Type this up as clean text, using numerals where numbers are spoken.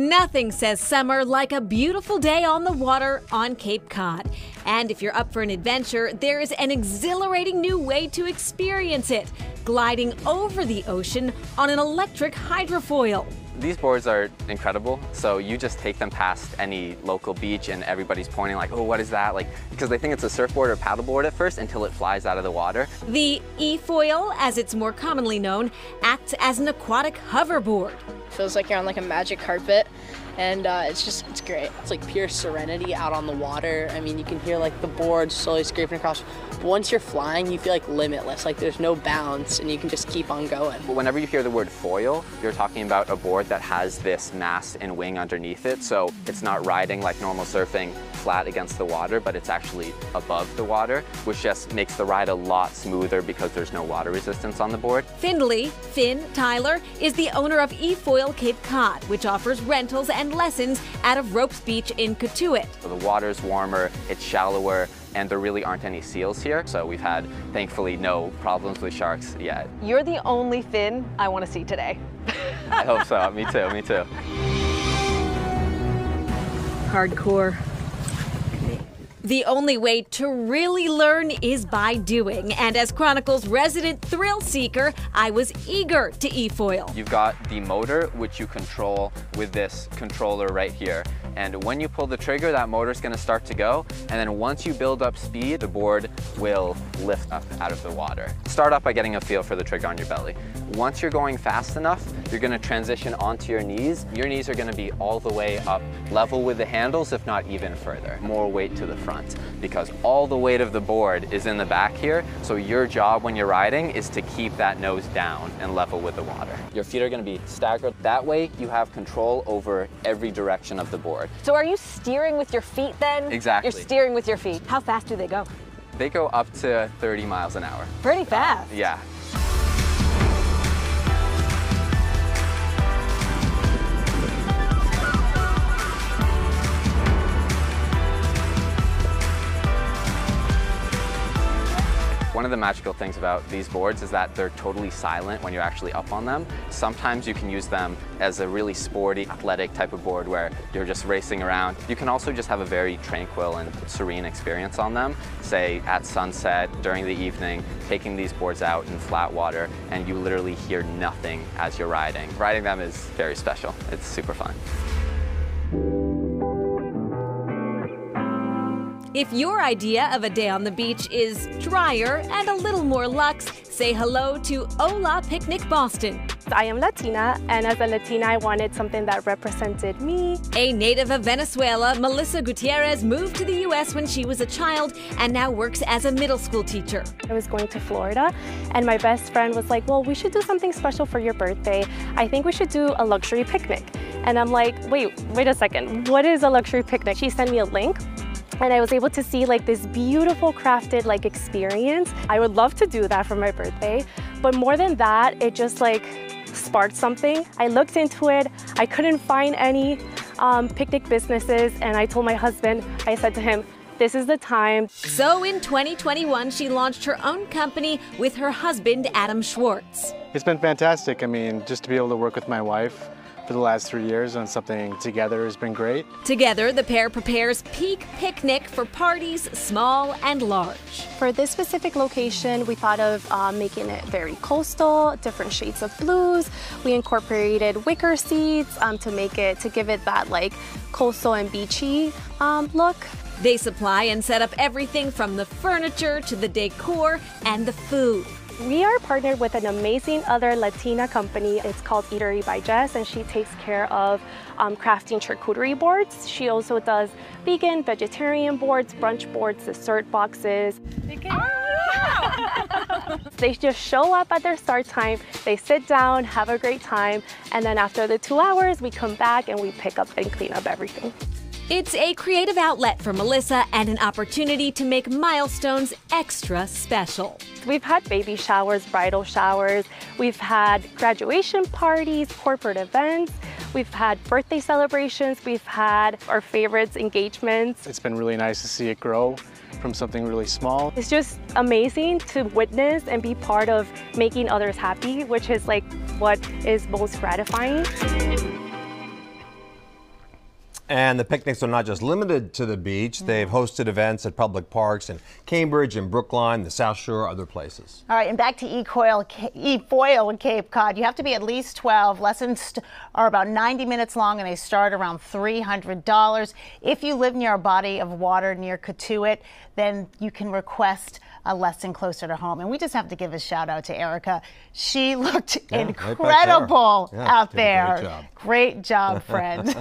Nothing says summer like a beautiful day on the water on Cape Cod. And if you're up for an adventure, there is an exhilarating new way to experience it, gliding over the ocean on an electric hydrofoil. These boards are incredible, so you just take them past any local beach and everybody's pointing like, oh, what is that? Like, because they think it's a surfboard or paddleboard at first until it flies out of the water. The e-foil, as it's more commonly known, acts as an aquatic hoverboard. Feels like you're on like a magic carpet, and it's great. It's like pure serenity out on the water. I mean, you can hear like the board slowly scraping across. But once you're flying, you feel like limitless, like there's no bounds and you can just keep on going. Whenever you hear the word foil, you're talking about a board that has this mast and wing underneath it, so it's not riding like normal surfing flat against the water, but it's actually above the water, which just makes the ride a lot smoother because there's no water resistance on the board. Finn Tyler, is the owner of e-foil Cape Cod, which offers rentals and lessons out of Ropes Beach in Cotuit. So the water's warmer, it's shallower, and there really aren't any seals here, so we've had, thankfully, no problems with sharks yet. You're the only Finn I want to see today. I hope so. Me too, me too. Hardcore. The only way to really learn is by doing, and as Chronicle's resident thrill seeker, I was eager to e-foil. You've got the motor, which you control with this controller right here. And when you pull the trigger, that motor's gonna start to go. And then once you build up speed, the board will lift up out of the water. Start off by getting a feel for the trigger on your belly. Once you're going fast enough, you're gonna transition onto your knees. Your knees are gonna be all the way up, level with the handles, if not even further. More weight to the front, because all the weight of the board is in the back here. So your job when you're riding is to keep that nose down and level with the water. Your feet are gonna be staggered. That way you have control over every direction of the board. So are you steering with your feet then? Exactly. You're steering with your feet. How fast do they go? They go up to 30 miles an hour. Pretty fast. Yeah. One of the magical things about these boards is that they're totally silent when you're actually up on them. Sometimes you can use them as a really sporty, athletic type of board where you're just racing around. You can also just have a very tranquil and serene experience on them. Say at sunset, during the evening, taking these boards out in flat water, and you literally hear nothing as you're riding. Riding them is very special. It's super fun. If your idea of a day on the beach is drier and a little more luxe, say hello to Hola Picnic Boston. I am Latina, and as a Latina, I wanted something that represented me. A native of Venezuela, Melissa Gutierrez moved to the U.S. when she was a child and now works as a middle school teacher. I was going to Florida, and my best friend was like, well, we should do something special for your birthday. I think we should do a luxury picnic. And I'm like, wait a second, what is a luxury picnic? She sent me a link, and I was able to see like this beautiful crafted like experience. I would love to do that for my birthday, but more than that, it just like sparked something. I looked into it. I couldn't find any picnic businesses, and I told my husband, I said to him, this is the time. So in 2021, she launched her own company with her husband, Adam Schwartz. It's been fantastic. I mean, just to be able to work with my wife for the last 3 years on something together has been great. Together, the pair prepares Peak Picnic for parties small and large. For this specific location, we thought of making it very coastal, different shades of blues. We incorporated wicker seats to give it that like coastal and beachy look. They supply and set up everything from the furniture to the decor and the food. We are partnered with an amazing other Latina company. It's called Eatery by Jess, and she takes care of crafting charcuterie boards. She also does vegan, vegetarian boards, brunch boards, dessert boxes. They just show up at their start time, they sit down, have a great time, and then after the 2 hours, we come back and we pick up and clean up everything. It's a creative outlet for Melissa and an opportunity to make milestones extra special. We've had baby showers, bridal showers, we've had graduation parties, corporate events, we've had birthday celebrations, we've had our favorites, engagements. It's been really nice to see it grow from something really small. It's just amazing to witness and be part of making others happy, which is like what is most gratifying. And the picnics are not just limited to the beach. They've hosted events at public parks in Cambridge and Brookline, the South Shore, other places. All right, and back to eFoil in Cape Cod. You have to be at least 12. Lessons are about 90 minutes long, and they start around $300. If you live near a body of water near Cotuit, then you can request a lesson closer to home. And we just have to give a shout out to Erica. She looked incredible right out there. there. Great job, friend.